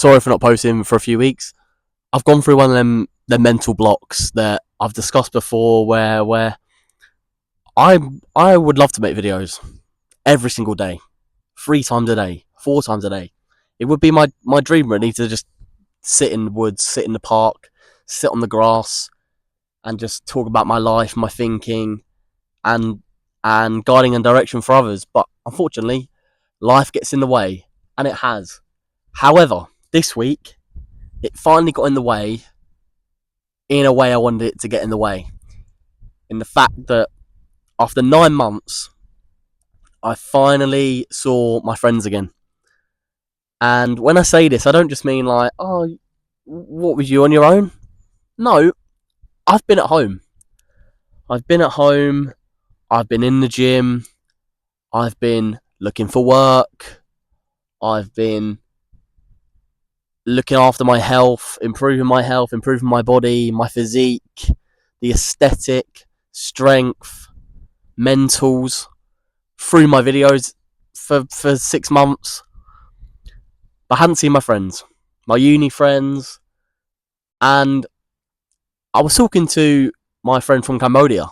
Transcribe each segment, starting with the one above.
sorry for not posting for a few weeks. I've gone through one of them mental blocks that I've discussed before, where I would love to make videos every single day, 3 times a day, 4 times a day. It would be my dream really to just sit in the woods, sit in the park, sit on the grass, and just talk about my life, my thinking, and guiding and direction for others. But unfortunately, life gets in the way, and it has. However, this week, it finally got in the way in a way I wanted it to get in the way. In the fact that after 9 months, I finally saw my friends again. And when I say this, I don't just mean like, oh, what, was you on your own? No, I've been at home. I've been at home. I've been in the gym. I've been looking for work. I've been looking after my health, improving my body, my physique, the aesthetic, strength, mentals, through my videos for 6 months. But I hadn't seen my friends, my uni friends, and I was talking to my friend from Cambodia,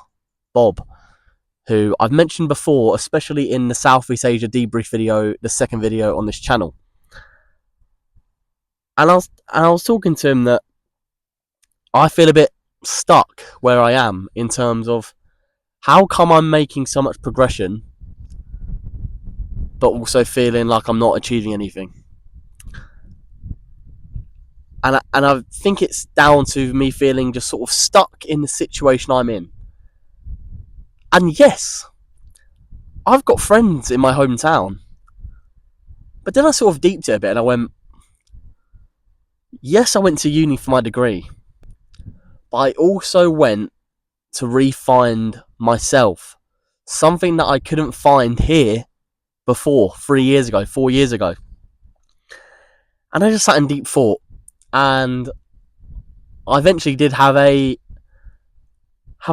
Bob, who I've mentioned before, especially in the Southeast Asia debrief video, the second video on this channel. And I was talking to him that I feel a bit stuck where I am in terms of how come I'm making so much progression, but also feeling like I'm not achieving anything. And I think it's down to me feeling just sort of stuck in the situation I'm in. And yes, I've got friends in my hometown. But then I sort of deeped it a bit and I went, yes, I went to uni for my degree. But I also went to re-find myself. Something that I couldn't find here before, 3 years ago, 4 years ago. And I just sat in deep thought. And I eventually did have a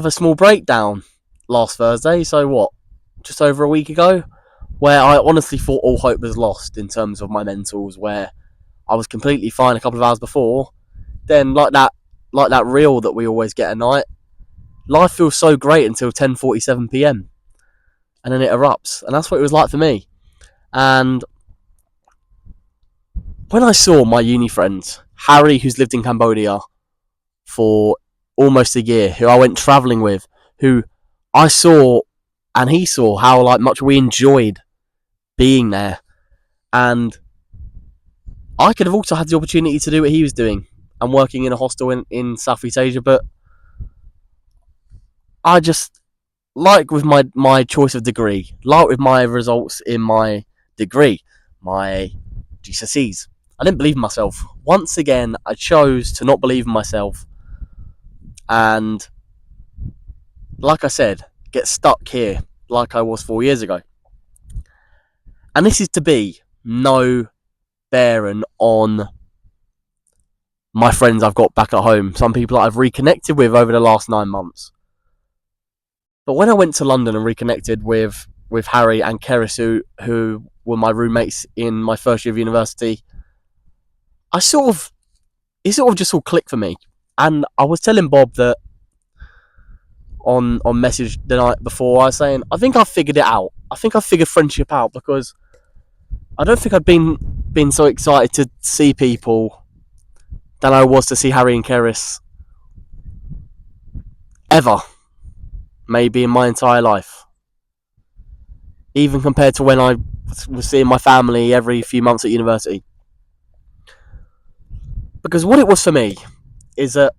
small breakdown last Thursday, so what, just over a week ago, where I honestly thought all hope was lost in terms of my mentals, where I was completely fine a couple of hours before. Then like that reel that we always get at night, life feels so great until 10:47 p.m. and then it erupts. And that's what it was like for me. And when I saw my uni friends, Harry, who's lived in Cambodia for almost a year, who I went travelling with, who I saw and he saw how like much we enjoyed being there, and I could have also had the opportunity to do what he was doing and working in a hostel in Southeast Asia, but I just, like with my choice of degree, like with my results in my degree, my GCSEs, I didn't believe in myself. Once again, I chose to not believe in myself and, like I said, get stuck here like I was 4 years ago. And this is to be no bearing on my friends I've got back at home, some people that I've reconnected with over the last 9 months. But when I went to London and reconnected with Harry and Keris, who were my roommates in my first year of university, it sort of just all clicked for me. And I was telling Bob that on message the night before, I was saying, I think I figured it out. I think I figured friendship out, because I don't think I'd been so excited to see people than I was to see Harry and Keris ever, maybe in my entire life. Even compared to when I was seeing my family every few months at university. Because what it was for me is that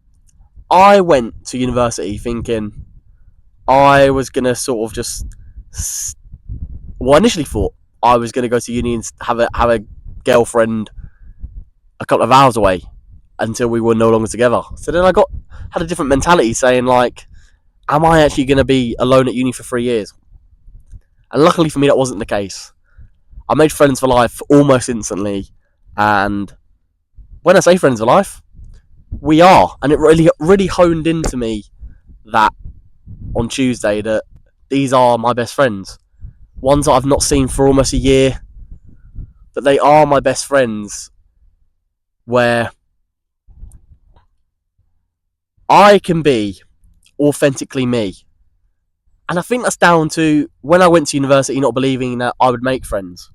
I went to university thinking I was going to sort of just... Well, I initially thought I was going to go to uni and have a girlfriend a couple of hours away until we were no longer together. So then I had a different mentality, saying like, am I actually going to be alone at uni for 3 years? And luckily for me, that wasn't the case. I made friends for life almost instantly, and when I say friends for life, we are. And it really honed into me that on Tuesday that these are my best friends. Ones that I've not seen for almost a year, but they are my best friends. where I can be authentically me. And I think that's down to when I went to university not believing that I would make friends.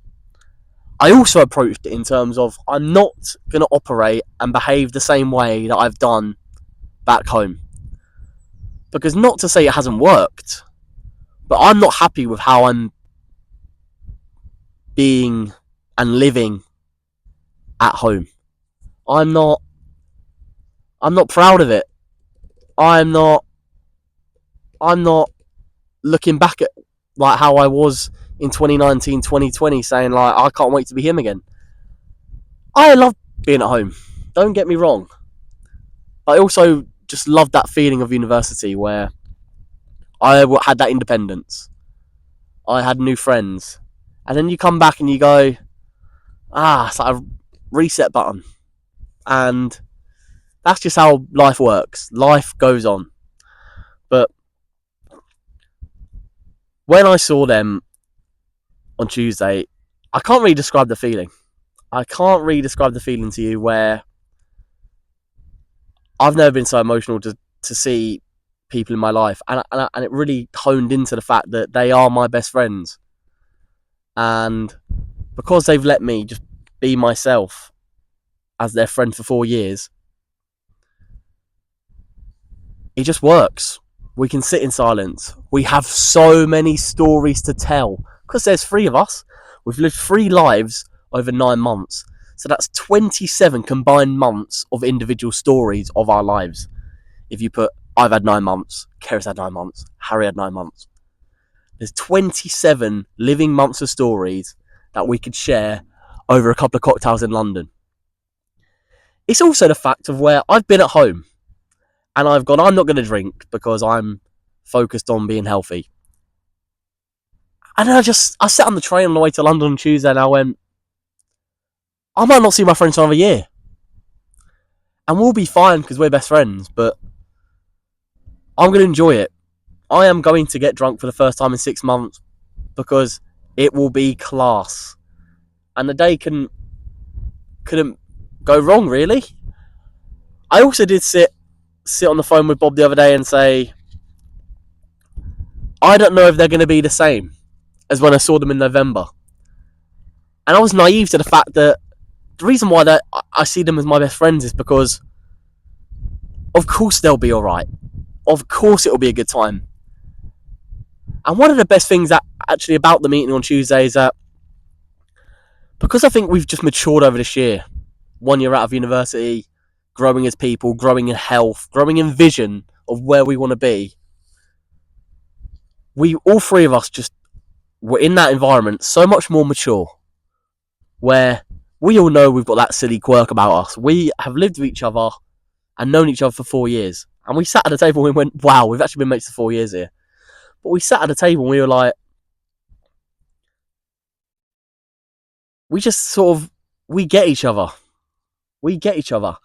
I also approached it in terms of I'm not going to operate and behave the same way that I've done back home. Because not to say it hasn't worked, but I'm not happy with how I'm being and living at home. I'm not proud of it. I'm not looking back at like how I was in 2019, 2020 saying like I can't wait to be him again. I love being at home. Don't get me wrong. I also just loved that feeling of university where I had that independence. I had new friends. And then you come back and you go, it's like a reset button. And that's just how life works. Life goes on. But when I saw them on Tuesday, I can't really describe the feeling. I can't really describe the feeling to you where I've never been so emotional to see people in my life. And it really honed into the fact that they are my best friends. And because they've let me just be myself as their friend for 4 years, it just works. We can sit in silence. We have so many stories to tell because there's 3 of us. We've lived 3 lives over 9 months. So that's 27 combined months of individual stories of our lives. If you put, I've had 9 months, Kerry's had 9 months, Harry had 9 months. There's 27 living months of stories that we could share over a couple of cocktails in London. It's also the fact of where I've been at home and I've gone, I'm not going to drink because I'm focused on being healthy. And I sat on the train on the way to London on Tuesday and I went, I might not see my friends for another year. And we'll be fine because we're best friends, but I'm going to enjoy it. I am going to get drunk for the first time in 6 months because it will be class. And the day couldn't go wrong, really. I also did sit on the phone with Bob the other day and say, I don't know if they're going to be the same as when I saw them in November. And I was naive to the fact that the reason why I see them as my best friends is because of course they'll be alright. Of course it'll be a good time. And one of the best things that actually about the meeting on Tuesday is that because I think we've just matured over this year, 1 year out of university, growing as people, growing in health, growing in vision of where we want to be, we all 3 of us just were in that environment so much more mature where we all know we've got that silly quirk about us. We have lived with each other and known each other for 4 years. And we sat at the table and we went, wow, we've actually been mates for 4 years here. But we sat at the table and we were like, we just sort of, we get each other. We get each other.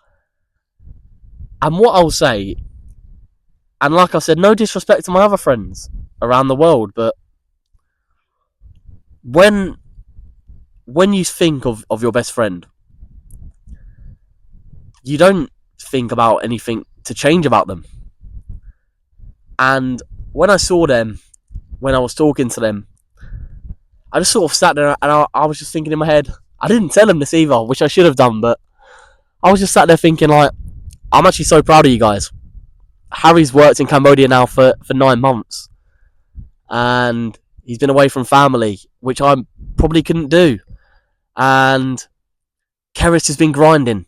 And what I'll say, and like I said, no disrespect to my other friends around the world, but when you think of your best friend, you don't think about anything to change about them. And when I saw them, when I was talking to them, I just sort of sat there and I was just thinking in my head, I didn't tell them this either, which I should have done, but I was just sat there thinking like, I'm actually so proud of you guys. Harry's worked in Cambodia now for 9 months. And he's been away from family, which I probably couldn't do. And Keris has been grinding,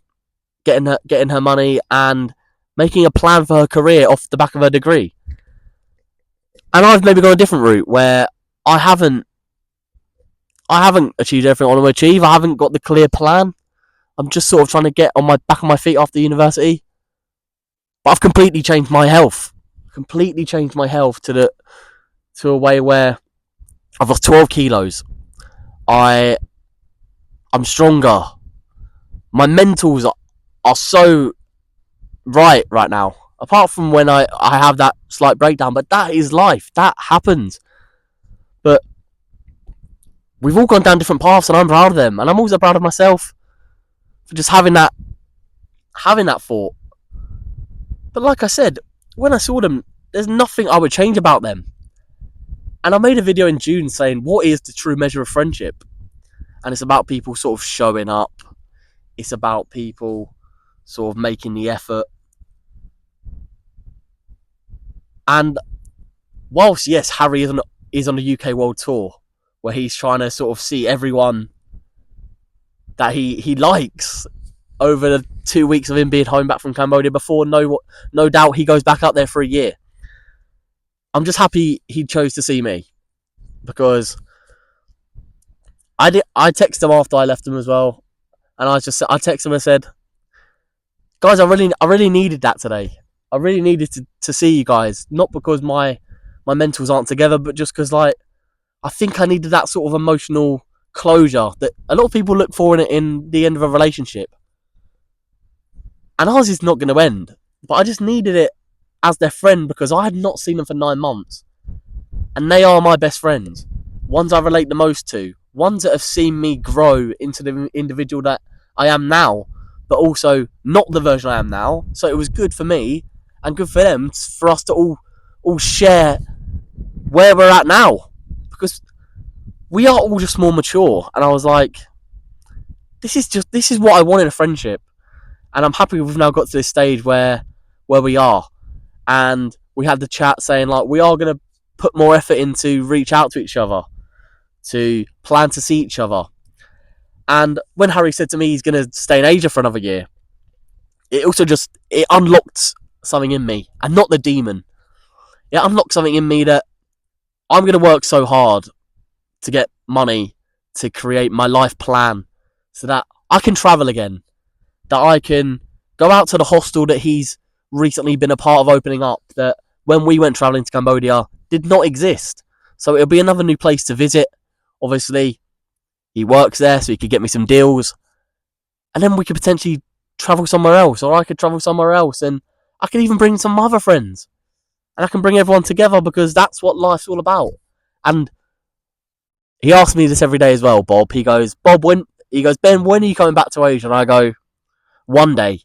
getting her money and making a plan for her career off the back of her degree. And I've maybe gone a different route where I haven't achieved everything I want to achieve. I haven't got the clear plan. I'm just sort of trying to get on my back on my feet after university. But I've completely changed my health. Completely changed my health to a way where I've lost 12 kilos. I'm stronger. My mentals are so right now. Apart from when I have that slight breakdown, but that is life. That happens. But we've all gone down different paths and I'm proud of them. And I'm also proud of myself for just having that having that thought. But like I said, when I saw them, there's nothing I would change about them. And I made a video in June saying, what is the true measure of friendship? And it's about people sort of showing up. It's about people sort of making the effort. And whilst, yes, Harry is on the UK World Tour, where he's trying to sort of see everyone that he likes over the 2 weeks of him being home back from Cambodia before, no doubt he goes back up there for a year. I'm just happy he chose to see me, because I texted him after I left him as well, and I texted him and said, guys, I really needed that today. I really needed to see you guys, not because my mentals aren't together, but just because, like, I think I needed that sort of emotional closure that a lot of people look for in the end of a relationship. And ours is not going to end, but I just needed it as their friend, because I had not seen them for 9 months. And they are my best friends. Ones I relate the most to. Ones that have seen me grow into the individual that I am now, but also not the version I am now. So it was good for me and good for them, for us to all share where we're at now. Because we are all just more mature. And I was like, this is what I want in a friendship. And I'm happy we've now got to this stage where we are. And we had the chat saying, like, we are going to put more effort into reach out to each other, to plan to see each other. And when Harry said to me he's going to stay in Asia for another year, it also it unlocked something in me, and not the demon. It unlocked something in me that I'm going to work so hard to get money, to create my life plan, so that I can travel again, that I can go out to the hostel that he's recently been a part of opening up, that when we went travelling to Cambodia did not exist. So it'll be another new place to visit. Obviously, he works there, so he could get me some deals. And then we could potentially travel somewhere else, or I could travel somewhere else, and I could even bring some other friends. And I can bring everyone together, because that's what life's all about. And he asks me this every day as well, Bob. He goes, Ben, when are you coming back to Asia? And I go, one day.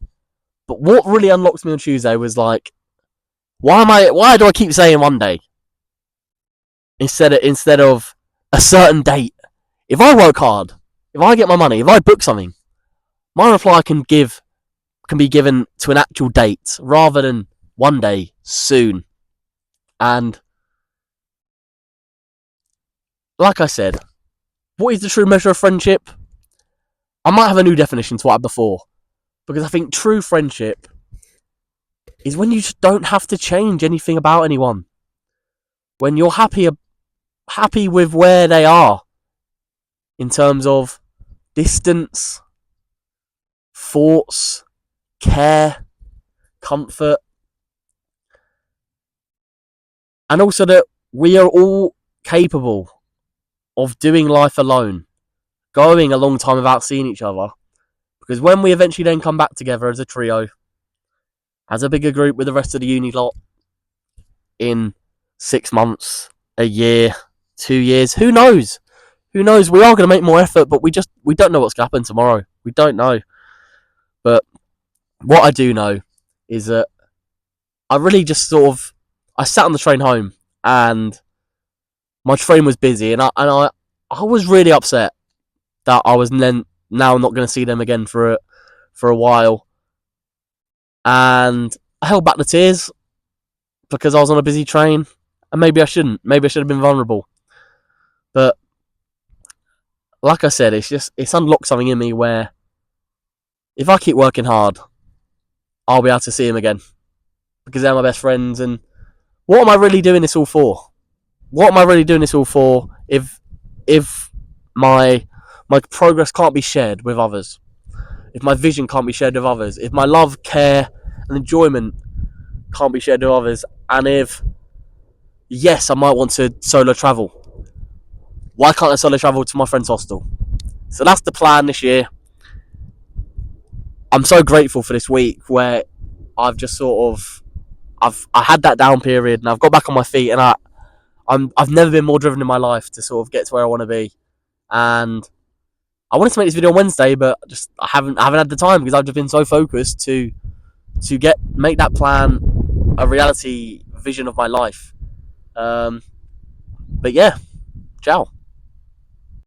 But what really unlocks me on Tuesday was like, why do I keep saying one day instead of a certain date? If I work hard, if I get my money, if I book something, my reply can be given to an actual date rather than one day, soon. And like I said, what is the true measure of friendship? I might have a new definition to what I had before, because I think true friendship is when you just don't have to change anything about anyone. When you're happy with where they are in terms of distance, thoughts, care, comfort, and also that we are all capable of doing life alone, going a long time without seeing each other. Because when we eventually then come back together as a trio, as a bigger group with the rest of the uni lot, in 6 months, a year, 2 years, who knows? Who knows? We are going to make more effort, but we don't know what's going to happen tomorrow. We don't know. But what I do know is that I really just I sat on the train home, and my train was busy, and I was really upset that I was now not going to see them again for a while. And I held back the tears because I was on a busy train, and maybe I shouldn't. Maybe I should have been vulnerable. But like I said, it's unlocked something in me where if I keep working hard, I'll be able to see them again, because they're my best friends. And what am I really doing this all for? What am I really doing this all for if my progress can't be shared with others? If my vision can't be shared with others? If my love, care, and enjoyment can't be shared with others? And if, yes, I might want to solo travel, why can't I solo travel to my friend's hostel? So that's the plan this year. I'm so grateful for this week where I've just I had that down period, and I've got back on my feet, and I've never been more driven in my life to sort of get to where I want to be. And I wanted to make this video on Wednesday, but just I haven't had the time because I've just been so focused to make that plan a reality vision of my life. But yeah, ciao.